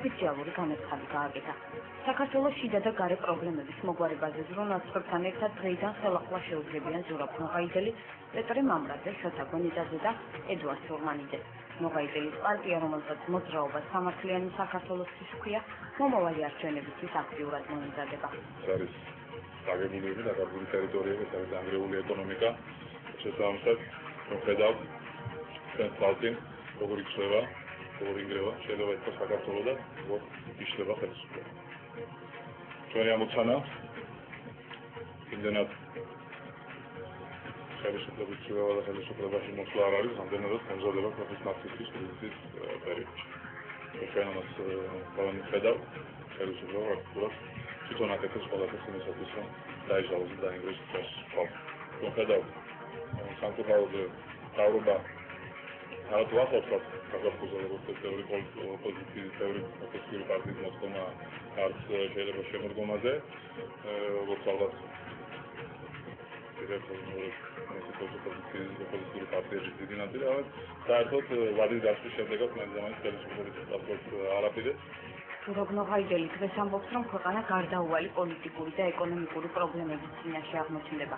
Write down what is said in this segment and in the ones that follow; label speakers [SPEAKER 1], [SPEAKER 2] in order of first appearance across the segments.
[SPEAKER 1] ოფიციალური განაცხადი გააკეთა. საქართველოს შიდა და გარე პრობლემების მოგვარებაზე ზრუნავწყებთან ერთად დღეიდან ხელახლა შეუძლებიან ზურაბ ნოღაიდელი, პეტრე მამრაძე, შოთა გონიძაძე და ედუარდ სურმანიძე. ნოღაიდელის პარტია, რომელსაც მოძრაობა სამართლიანი საქართველოსთვის ჰქვია, მომავალი არჩევნებისთვის აქტიურად მომზადება.
[SPEAKER 2] არის დაგებულები და დაგებული ტერიტორიები, სადაც დანგრეული ეკონომიკა, შესაბამისად, ვხედავთ ჩვენს პარტიას, როგორ იცვლება, როგორ ინგრევა, შეიძლება ითქვას საქართველოს და როგორ იშლება ხელისუფლება. ჩვენი ამოცანა იმდენად ხელისუფლების ცვლილება და ხელისუფლებაში მოსვლა არ არის, რამდენადაც მომზადება ქვეყნის მარქსისტის კრიზისის პერიოდში. ჩვენ ამას ყველანი ვხედავთ, ხელისუფლება პრაქტიკულად თვითონ აკეთებს ყველაფერს იმისათვის, რომ დაიშალოს და დაინგროს ჩვენს ხალხს. ვხედავთ სამწუხაროდ მთავრობა არათუ ახალწლად საქართველოს როგორც წევრი ოპოზიციის ოპოზიციური პარტიის მოწმობა არც შეიძლება შემოდგომაზე, როგორც ალბათ ოპოზიციური პარტიების დიდი ნაწილი, αλλά საერთოდ ვადის გასვლის შედეგად მაინც ხელისუფლების პარტიას არაპირებს.
[SPEAKER 1] ზურაბ ნოღაიდელი დღეს ამბობს, რომ ქვეყანა გარდაუვალი პოლიტიკური და ეკონომიკური პრობლემების წინაშე აღმოჩნდება.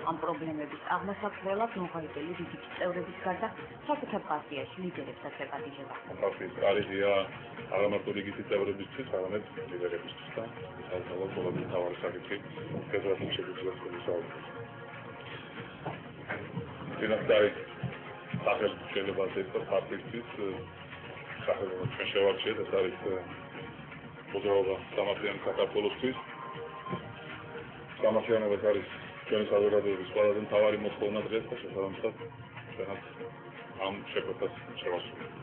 [SPEAKER 1] ამ პრობლემების აღმასაყრელად ნოღაიდელი რიგითი წევრების გარდა საკუთარ პარტიაში ლიდერებსაც ეკადიჟება.
[SPEAKER 2] პარტიის კარიერა არა მარტო რიგითი წევრებისთვის, არამედ ლიდერებისთვის და საერთოდ ყველაზე მთავარი საკითხი ფედერალურ შეგვიძლია ვისაუბროთ. ფინანსური სახელმწიფო შეიძლება ეს პარტიისთვის სახელმწიფო ჩვენ შევარჩიეთ, ეს არის მოძრაობა სამართლიანი საქართველოსთვის. სამართლიანობა არის ჩვენი საზოგადოების ყველაზე მთავარი მოთხოვნა დღეს და შესაბამისად ჩვენაც ამ შეკვეთას შევასრულებთ.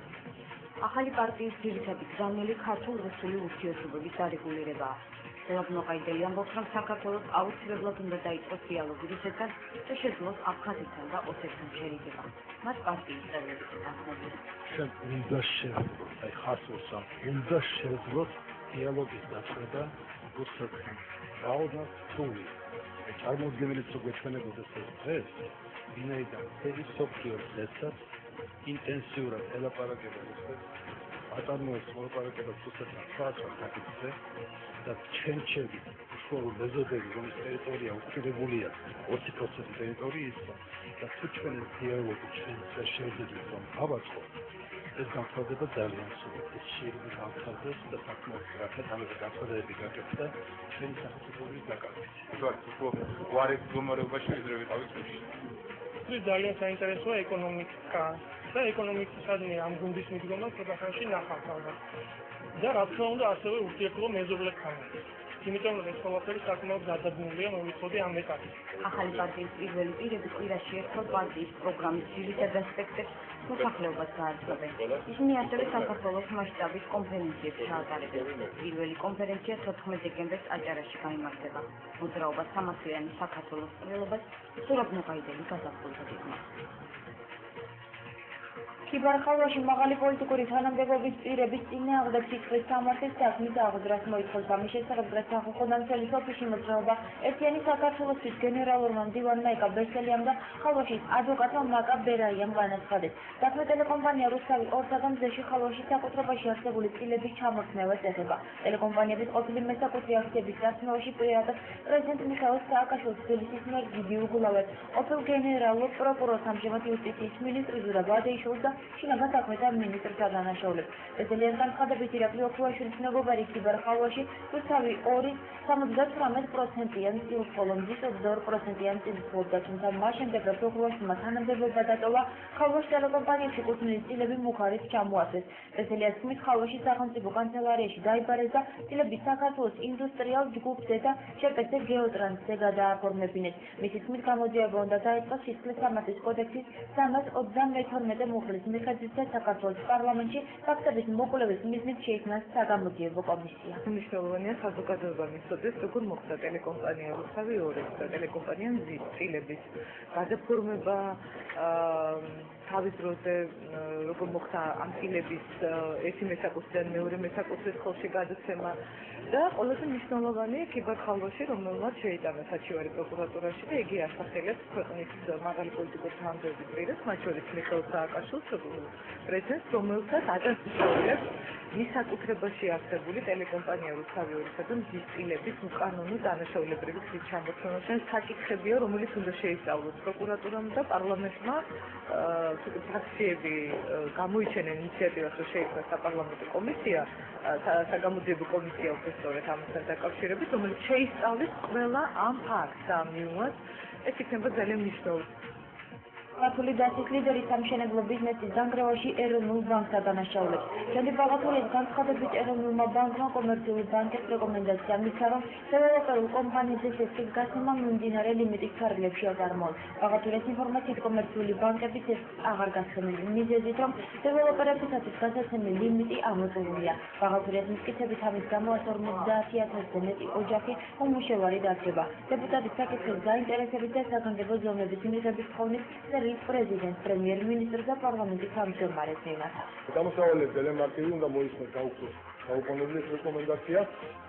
[SPEAKER 1] ახალი პარტიის ძირითადი გზავნილი ქართულ-რუსული ურთიერთობების დარეგულირებაა. ზურაბ ნოღაიდელი ამბობს, რომ საქართველოს აუცილებლად უნდა დაიწყოს დიალოგი რუსეთთან და შეძლოს აფხაზეთთან და ოსეთთან შერიგება. მათ პარტიის წევრები თანხმობენ.
[SPEAKER 3] ჩვენ უნდა შევძლოთ, აი ხასურს უნდა შევძლოთ დიალოგის დაწყება რუსეთთან. რაოდენად რთული. წარმოუდგენელი გვეჩვენებოდეს ეს დღეს, ვინაიდან მთელი მსოფლიო დღესაც ინტენსიურად ელაპარაკება რუსეთს, აწარმოებს მოლაპარაკებას რუსეთთან სხვადასხვა საკითხზე და ჩენჩები, უშუალო მეზობელი, რომლის ტერიტორია უკრებებულია 20% ტერიტორიის და თუ ჩვენ ეს დიალოგი ჩვენ შევძლებთ რომ გავაწყოთ, ეს განხორციელდება ძალიან სრულად. ეს შეიძლება გავხსნას და საკმაოდ სწრაფად ამაზე განხორციელების გაკეთება ჩვენი სახელმწიფოების დაკარგვით.
[SPEAKER 2] გვარი მდგომარეობაში ვიდრე ვიყავით წუთში.
[SPEAKER 4] ეს ძალიან საინტერესოა ეკონომიკა და ეკონომიკისადმი ამ გუნდის მიდგომა საქართველოში ნახავთ ალბათ. და რა თქმა უნდა ასევე ურთიერთობა მეზობლებთან. იმიტომ რომ ეს ყველაფერი საკმაოდ გადადგმულია, მოვიხოდე ამ ეტაპზე.
[SPEAKER 1] ახალი პარტიის პირველი პირები კვირაში ერთხელ პარტიის პროგრამის ძირითად ასპექტებს მოსახლეობას გააცხადებენ. ისინი ასევე საქართველოს მასშტაბის კონფერენციებს ჩაატარებენ. პირველი კონფერენცია 14 დეკემბერს აჭარაში გაიმართება. მოძრაობა სამართლიანი საქართველოს წვრილობას ზურაბ ნოღაიდელი გაზაფხულზე იხმარს.
[SPEAKER 5] ქიბარხალოში მაღალი პოლიტიკური თანამდებობის პირების წინააღმდეგ სიცხვის სამართლის საქმის აღძრას მოითხოვს. ამის შესახებ დღეს სახალხო დამცველის ოფისში მოძრაობა ერთიანი საქართველოსთვის გენერალურმა მდივანმა ეკა ბესელიამ და ხალვაშის ადვოკატმა მაკა ბერაიამ განაცხადეს. საქმე ტელეკომპანია რუსთავი 2 საგამძეში ხალვაშის საკუთრებაში არსებული წილების ჩამორთმევას ეხება. ტელეკომპანიების ყოფილი მესაკუთრე აქციების გასცემაში პირადად პრეზიდენტ მიხაილ სააკაშვილის თბილისის მერ გიგი უგულავას, ყოფილ გენერალურ პროკურორს, ამჟამად იუსტიციის მინისტრი ზურაბ ადეიშვილს და შინაგან საქმეთა მინისტრს დანაშაულებს. ბესელიას განცხადებით ირაკლი ოქრუაშვილის მეგობარი ქიბარხალვაში რუსთავი 2 78%-იან წილს, ხოლო მზის 22%-იან წილს ფლობდა, თუმცა მას შემდეგ რაც ოქრუაშვილმა თანამდებობა დატოვა, ხალვაშ ტელეკომპანიებში კუთვნილი წილები მუხარით ჩამოასვეს. ბესელიას თქმით, ხალვაშის სახელმწიფო კანცელარიაში დაიბარეს და წილები საქართველოს ინდუსტრიალ ჯგუფზე და შპც გეოტრანსზე გადააფორმებინეს. მისი თქმით, გამოძიება უნდა დაიწყოს სისხლის სამართლის კოდექსის 332 მუხლის მიხედვით და საქართველოს პარლამენტში ფაქტების მოკვლევის მიზნით შეიქმნა საგამოძიებო კომისია.
[SPEAKER 6] მნიშვნელოვანია საზოგადოება მისწოდეს, როგორ მოხდა ტელეკომპანია რუსთავი 2 და ტელეკომპანია მზის წილების გადაფორმება, თავის დროზე როგორ მოხდა ამ წილების ერთი მესაკუთრიდან მეორე მესაკუთრის ხელში გადაცემა და ყველაზე მნიშვნელოვანი ქიბარხალვაში, რომელმაც შეიტანა საჩივარი პროკურატურაში და იგი ასახელებს ქვეყნის მაღალი პოლიტიკური თანამდებობის პირებს, მათ შორის მიხეილ სააკაშვილს, პრეზიდენტს, რომელსაც აწესებს მისაკუთრებაში არსებული ტელეკომპანია რუსთავიორისა და მის წილების უკანონო დანაშაულებრივი გზით ჩამოთვლილობიდან საკითხებია, რომელიც უნდა შეისწავლოს პროკურატურამ და პარლამენტმა ფრაქციები გამოიჩენენ ინიციატივას, რომ შეიქმნას საპარლამენტო კომისია, საგამოძიებო კომისია უბრალოდ ამასთან დაკავშირებით, რომელიც შეისწავლის ყველა ამ ფაქტს და მიუვას ეს იქნება ძალიან მნიშვნელოვანი.
[SPEAKER 5] ბაღათული დასის ლიდერი სამშენებლო ბიზნესის დანგრევაში ეროვნულ ბანკს ადანაშაულებს. Გენდი ბაღათულის განცხადებით ეროვნულმა ბანკმა კომერციული ბანკებს რეკომენდაცია მისცა, რომ დეველოპერულ კომპანიებზე შეცდით გასცემა მიმდინარე ლიმიტის ფარგლებში აწარმოოს. ბაღათულის ინფორმაციით კომერციული ბანკების ეს აღარ გასცემელი მიზეზით, რომ დეველოპერებისათვის გასაცემი ლიმიტი ამოწურვია. ბაღათულის მტკიცებით ამის გამო 50,000-ზე მეტი ოჯახი უმუშევარი დარჩება. დეპუტატის საკითხის გაინტერესებით და საგანგებო ზომების მიღების თხოვნით პრეზიდენტ, პრემიერ-მინისტრ და პარლამენტის თავმჯდომარეს მიმართა.
[SPEAKER 7] გამოსავალებს ძალიან მარტივი უნდა მოისმოს გაუკონებლის რეკომენდაცია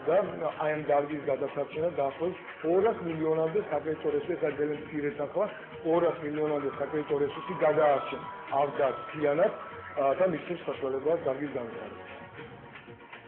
[SPEAKER 7] და აი ამ დარგის გადასარჩენა დაახლოებით 200 მილიონამდე საკრედიტო რესურსი, ეს ძალიან მცირე სახლა, 200 მილიონამდე საკრედიტო რესურსი გადაარჩენ ავდარ მთლიანად და მისცემს საშუალებას დარგის განვითარებას.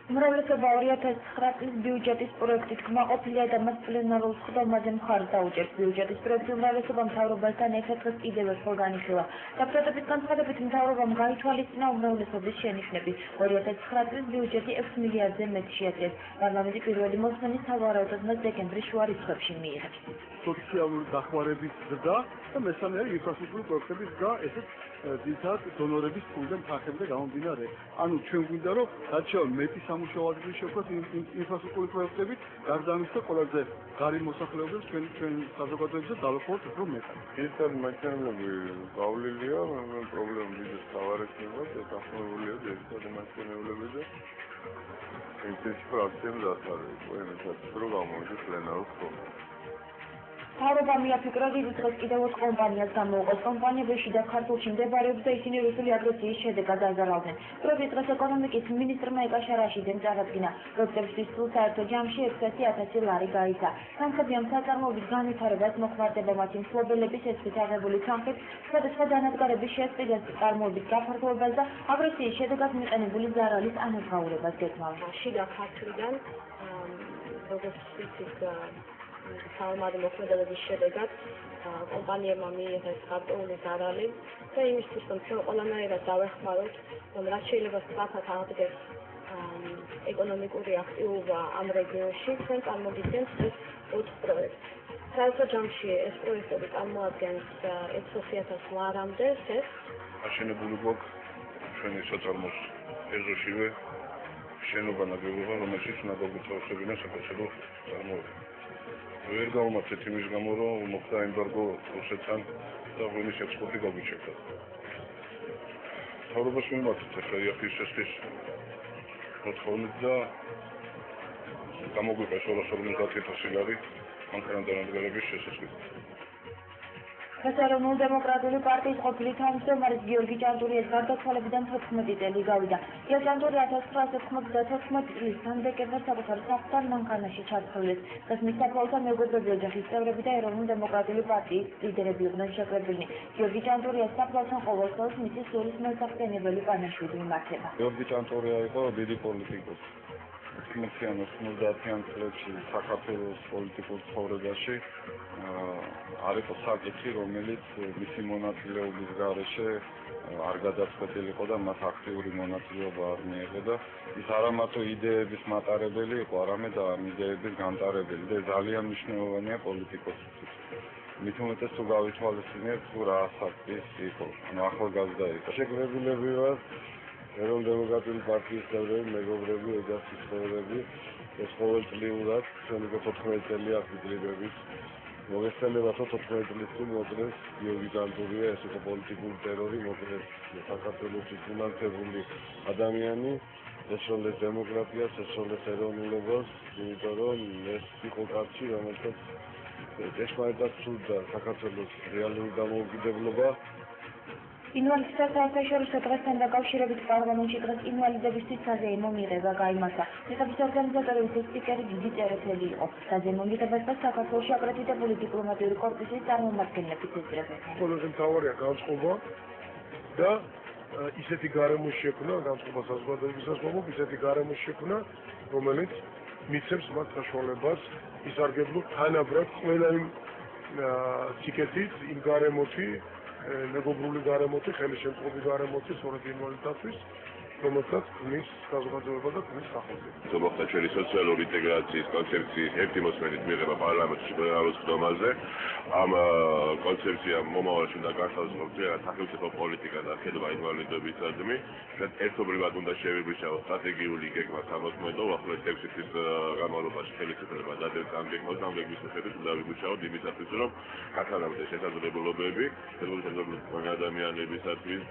[SPEAKER 5] უმრავლესობა 2009 წლის ბიუჯეტის პროექტით კმაყოფილია და მას პლენარულ სხდომაზე მხარს დაუჭერს. ბიუჯეტის პროექტი უმრავლესობა მთავრობასთან ერთად კიდევ ერთხელ განიხილა. დეპუტატების განცხადებით მთავრობამ გაითვალისწინა უმრავლესობის შენიშვნები. 2009 წლის ბიუჯეტი 6 მილიარდზე მეტი შეადგენს. პარლამენტი პირველი მოსმენის სავარაუდოდ დეკემბრის შუა რიცხვებში მიიღებს.
[SPEAKER 3] სოციალური დახმარების ზრდა და მესამე არის ინფრასტრუქტურის პროექტების ზრდა, ესეც ძირითადად დონორების ფულზე თანხებზე გამომდინარე. ანუ ჩვენ გვინდა რომ რაც მეტი სამუშაო ადგილი შევქოთ ინფრასტრუქტურის პროექტებით, გარდა ამისა ყველაზე ღარიბ მოსახლეობებს ჩვენ საზოგადოებაზე დავეხმაროთ უფრო მეტად.
[SPEAKER 8] ძირითადად მაჩვენებლები გავლილია, პრობლემა დიდი სავარექნება და დასრულებულია ძირითადად მაჩვენებლებზე. ეს პროცესი დასრულდება, ყოველთვის რო გამოვიდეს პლენარულ სხდომაზე.
[SPEAKER 5] მთავრობა მიაფიქრა, რომ დღეს კიდევ 4 კომპანიას გამოუყოს. კომპანიებში და ქართულში მდებარეობს და ისინი რუსული აგრესიის შედეგად აზარალდნენ. პროექტის დღეს ეკონომიკის მინისტრმა ეკაშა რაშიდემ წარადგინა. პროექტების სულ საერთო ჯამში 600,000 ლარი გაიცა. თანხები ამ საწარმოების განვითარებას მოხმარდება მათი მფლობელების ესეთ აღებული თანხით, სხვადასხვა დანადგარების შესყიდვას, წარმოების გაფართოებას და აგრესიის შედეგად მიყენებული ზარალის ანაზღაურებას გეკმავს.
[SPEAKER 9] შიდა ქართლიდან როგორც ვიცით საომარი მოქმედებების შედეგად კომპანიებმა მიიღეს გარკვეული ზარალი და იმისთვის, რომ ჩვენ ყველანაირად დავეხმაროთ, რომ რაც შეიძლება სწრაფად აღდგეს ეკონომიკური აქტივობა ამ რეგიონში, ჩვენ წარმოგიდგენთ ეს 4 პროექტს. საერთო ჯამში ეს პროექტები წარმოადგენს 600,000 ლარამდე სეს.
[SPEAKER 8] აშენებული გვაქვს ჩვენი საწარმოს ეზოშივე შენობა ნაგებობა, რომელშიც უნდა გაგვიწევსებინა საკუთრებულ წარმოებას. ვერ გავუმართეთ იმის გამო, რომ მოხდა ემბარგო რუსეთთან და ღვინის ექსპორტი გაგვიჩერდა. მთავრობას მიმართეთ ახლა იაფის შესხის მოთხოვნით და გამოგვიყეს 250,000 ლარი მანქანა დანადგარების შესაძლებლად.
[SPEAKER 5] ეროვნულ დემოკრატიული პარტიის ყოფილი თავმჯდომარის გიორგი ჭანტურიას გარდაცვალებიდან 14 წელი გავიდა. გიორგი ჭანტურია 1994 წლის დეკემბერს საკუთარ სახლთან მანქანაში ჩათვლილეს. დღეს მის საფლავთან მეგობრები, ოჯახის წევრები და ეროვნულ დემოკრატიული პარტიის ლიდერები იყვნენ შეკრებილნი. გიორგი ჭანტურიას საფლავთან ყოველწელს მისი სულის მოსახსენებელი პანაშვიდი იმართება.
[SPEAKER 8] გიორგი ჭანტურია იყო დიდი პოლიტიკოსი. 90-იან წლებში საქართველოს პოლიტიკურ ცხოვრებაში არ იყო საკითხი, რომელიც მისი მონაწილეობის გარეშე არ გადაწყვეტილიყო და მათ აქტიური მონაწილეობა არ მიიღო და ის არა მარტო იდეების მატარებელი იყო, არამედ ამ იდეების განტარებელი და ძალიან მნიშვნელოვანია პოლიტიკოსისთვის. მით უმეტეს თუ გავითვალისწინებთ, თუ რა საკითხის იყო, ანუ ახალგაზრდა იყო. შეკრებილები ვართ ეროვნულ დემოკრატიული პარტიის წევრები, მეგობრები, ოჯახის წევრები, ეს ყოველწლიურად ჩვენი 14 წელი აქტივობების მოგესალმება 14 წლის წინ მოკლეს გიორგი ჭანტურია, ეს იყო პოლიტიკური ტერორი, მოკლეს საქართველოს ფინანსებული ადამიანი, ესროლეს დემოკრატიას, ესროლეს ეროვნულობას, იმიტომ რომ ეს იყო კაცი, რომელსაც ჭეშმარიტად ცურდა საქართველოს რეალური დამოუკიდებლობა
[SPEAKER 5] ინვალიდთა საერთაშორისო დღესთან დაკავშირებით პარლამენტში დღეს ინვალიდებისთვის საზეიმო მიღება გაიმართა. მიღების ორგანიზატორი ვიცე-სპიკერი დიდი წერეთელი იყო. საზეიმო მიღებას საქართველოში აკრედიტებული დიპლომატიური კორპუსის წარმომადგენლებიც ეძებდნენ.
[SPEAKER 7] ყველაზე მთავარია განწყობა და ისეთი გარემო შექმნა, განწყობა საზოგადოებისას მომობ, ისეთი გარემო შექმნა, რომელიც მიცემს მათ საშუალებას ისარგებლონ თანაბრად ყველა იმ სიკეთით, იმ გარემოთი, მეგობრული გარემოთი, ხელისშემწყობი გარემოთი, სწორედ ინვალიდთათვის, რომელსაც ქმნის საზოგადოება და ქმნის სახელმწიფო.
[SPEAKER 10] მოხდა ჩვენი სოციალური ინტეგრაციის კონცეფციის ერთი მოსმენით მიღება პარლამენტში პლენარულ სხდომაზე. ამ კონცეფციამ მომავალში უნდა განსაზღვროს ძლიერ სახელმწიფო პოლიტიკა და ხედვა ინვალიდობისადმი. ერთობლივად უნდა შევიბრიშავოს სტრატეგიული გეგმა სამოქმედო, ახლოს 6 წლის განმავლობაში ხელისუფლება დადევს ამ გეგმას, ამ გეგმის მიხედვით უნდა ვიბრიშავოთ იმისათვის, რომ გათანაბრდეს შესაძლებლობები, ადამიანებისათვის